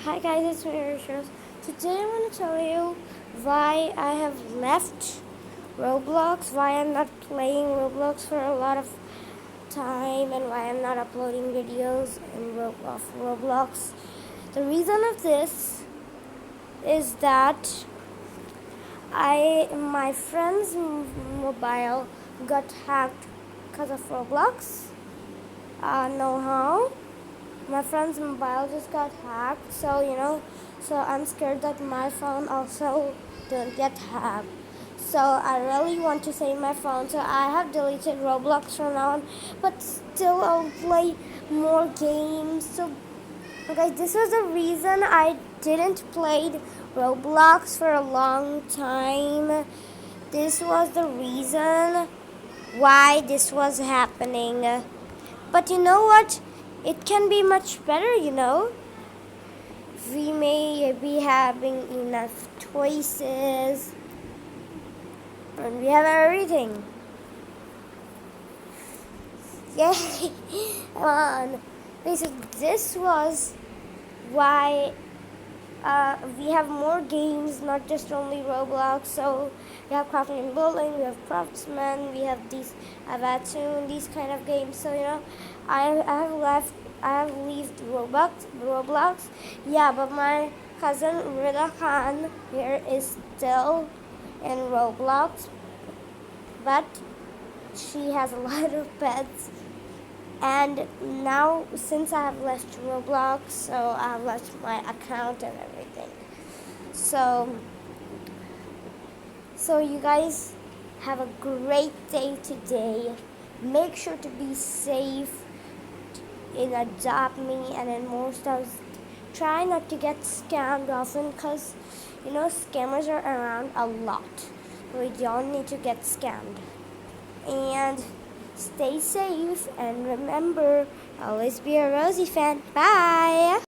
Hi guys, it's me Rishos. Today I'm going to tell you why I have left Roblox, why I'm not playing Roblox for a lot of time, and why I'm not uploading videos of Roblox. The reason of this is that my friend's mobile got hacked because of Roblox. Know how? My friend's mobile just got hacked, so I'm scared that my phone also don't get hacked. So I really want to save my phone, so I have deleted Roblox from now on, but still I'll play more games. So guys, this was the reason I didn't play Roblox for a long time. This was the reason why this was happening. But you know what? It can be much better. We may be having enough choices and we have everything. Yay! Come on. Basically, this was why we have more games, not just only Roblox. So we have crafting and building, we have craftsman, we have these Avatoon, these kind of games. So I have left Roblox. Yeah, but my cousin Rida Khan here is still in Roblox, but she has a lot of pets. And now, since I have left Roblox, so I have left my account and everything. So, so you guys have a great day today. Make sure to be safe in Adopt Me and in more stuff. Try not to get scammed often because, scammers are around a lot. We don't need to get scammed. And stay safe, and remember, always be a Rosie fan. Bye!